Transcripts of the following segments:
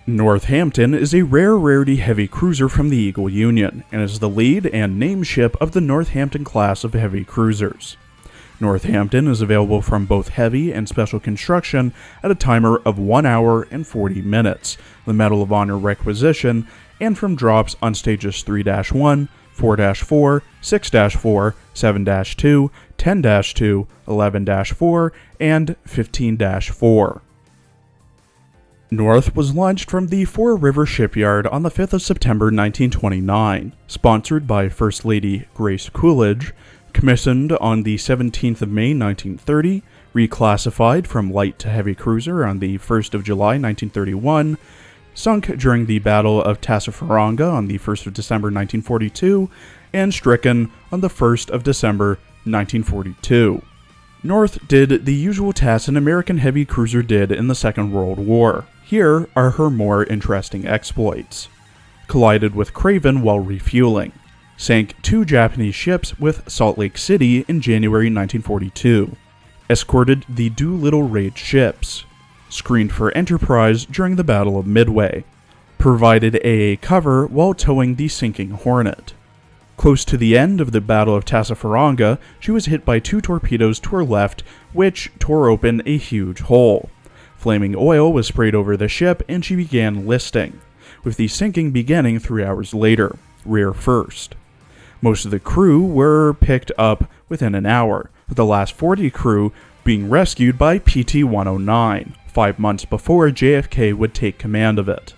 Northampton is a rare rarity heavy cruiser from the Eagle Union, and is the lead and name ship of the Northampton class of heavy cruisers. Northampton is available from both heavy and special construction at a timer of 1 hour and 40 minutes, the Medal of Honor requisition, and from drops on stages 3-1, 4-4, 6-4, 7-2, 10-2, 11-4, and 15-4. North was launched from the Four River Shipyard on the 5th of September 1929, sponsored by First Lady Grace Coolidge, commissioned on the 17th of May 1930, reclassified from light to heavy cruiser on the 1st of July 1931, sunk during the Battle of Tassafaronga on the 1st of December 1942, and stricken on the 1st of December 1942. North did the usual tasks an American heavy cruiser did in the Second World War. Here are her more interesting exploits. Collided with Craven while refueling. Sank 2 Japanese ships with Salt Lake City in January 1942. Escorted the Doolittle raid ships. Screened for Enterprise during the Battle of Midway. Provided AA cover while towing the sinking Hornet. Close to the end of the Battle of Tassafaronga, she was hit by 2 torpedoes to her left, which tore open a huge hole. Flaming oil was sprayed over the ship and she began listing, with the sinking beginning 3 hours later, rear first. Most of the crew were picked up within an hour, with the last 40 crew being rescued by PT-109, 5 months before JFK would take command of it.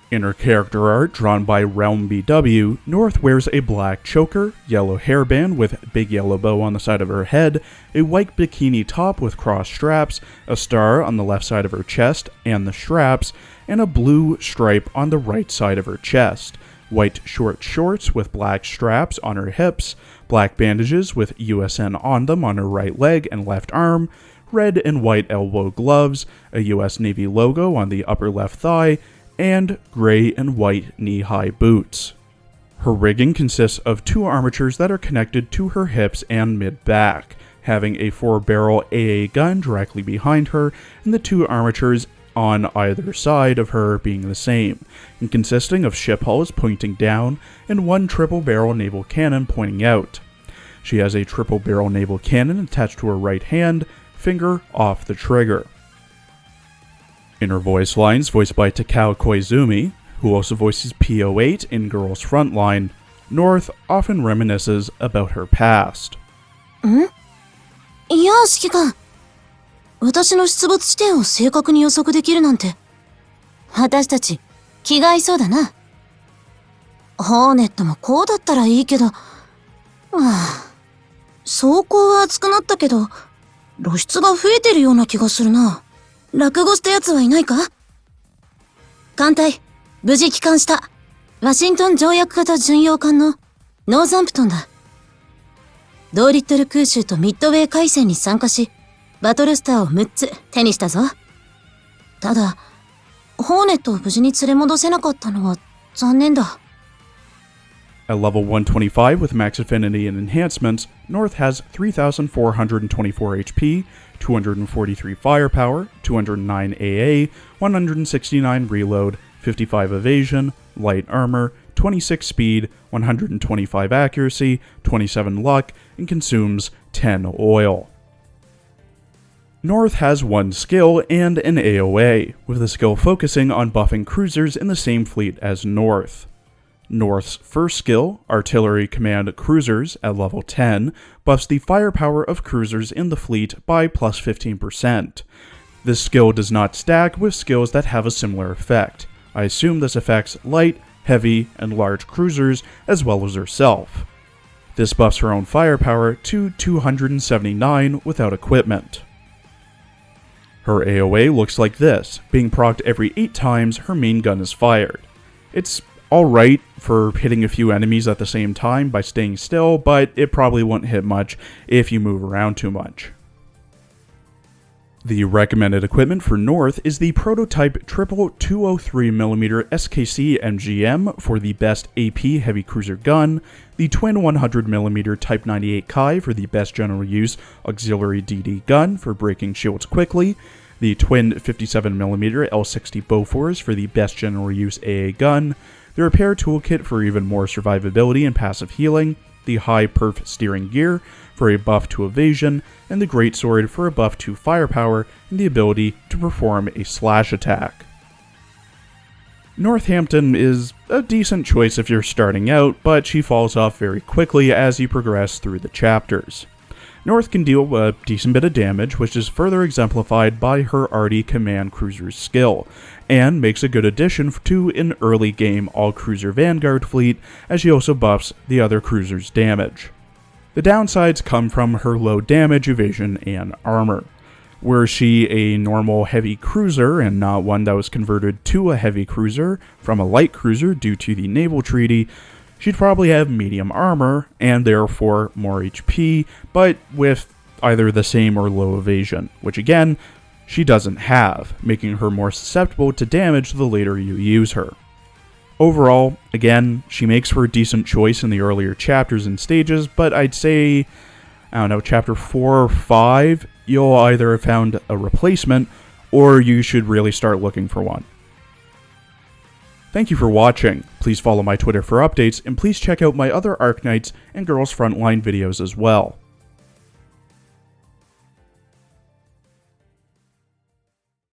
In her character art drawn by Realm BW, North wears a black choker, yellow hairband with big yellow bow on the side of her head, a white bikini top with cross straps, a star on the left side of her chest and the straps, and a blue stripe on the right side of her chest, white short shorts with black straps on her hips, black bandages with USN on them on her right leg and left arm, red and white elbow gloves, a US Navy logo on the upper left thigh, and gray and white knee-high boots. Her rigging consists of 2 armatures that are connected to her hips and mid-back, having a 4-barrel AA gun directly behind her, and the 2 armatures on either side of her being the same, and consisting of ship hulls pointing down and 1 triple-barrel naval cannon pointing out. She has a triple-barrel naval cannon attached to her right hand, finger off the trigger. In her voice lines, voiced by Takao Koizumi, who also voices P08 in Girls Frontline, North often reminisces about her past. いや、指揮官。私の出没地点を正確に予測できるなんて。私たち、気が合いそうだな。ホーネットもこうだったらいいけど。走行は熱くなったけど、露出が増えてるような気がするな。落語した奴はいないか？艦隊、無事帰還した。ワシントン条約型巡洋艦のノーザンプトンだ。同リットル空襲とミッドウェー海戦に参加し、バトルスターを6つ手にしたぞ。ただ、ホーネットを無事に連れ戻せなかったのは残念だ。At level 125 with max affinity and enhancements, North has 3,424 HP, 243 firepower, 209 AA, 169 reload, 55 evasion, light armor, 26 speed, 125 accuracy, 27 luck, and consumes 10 oil. North has 1 skill and an AOA, with the skill focusing on buffing cruisers in the same fleet as North. North's first skill, Artillery Command Cruisers at level 10, buffs the firepower of cruisers in the fleet by plus 15%. This skill does not stack with skills that have a similar effect. I assume this affects light, heavy, and large cruisers as well as herself. This buffs her own firepower to 279 without equipment. Her AOA looks like this, being procced every 8 times her main gun is fired. It's alright for hitting a few enemies at the same time by staying still, but it probably won't hit much if you move around too much. The recommended equipment for North is the prototype triple 203mm SKC MGM for the best AP heavy cruiser gun, the twin 100mm Type 98 Kai for the best general use auxiliary DD gun for breaking shields quickly, the twin 57mm L60 Bofors for the best general use AA gun, the repair toolkit for even more survivability and passive healing, the high perf steering gear for a buff to evasion, and the greatsword for a buff to firepower and the ability to perform a slash attack. Northampton is a decent choice if you're starting out, but she falls off very quickly as you progress through the chapters. North can deal a decent bit of damage, which is further exemplified by her arty command cruiser's skill, and makes a good addition to an early game all-cruiser vanguard fleet, as she also buffs the other cruisers' damage. The downsides come from her low damage, evasion, and armor. Were she a normal heavy cruiser and not one that was converted to a heavy cruiser from a light cruiser due to the naval treaty, she'd probably have medium armor and therefore more HP, but with either the same or low evasion, which again, she doesn't have, making her more susceptible to damage the later you use her. Overall, again, she makes for a decent choice in the earlier chapters and stages, but I'd say, chapter 4 or 5, you'll either have found a replacement, or you should really start looking for one. Thank you for watching. Please follow my Twitter for updates, and please check out my other Arknights and Girls Frontline videos as well.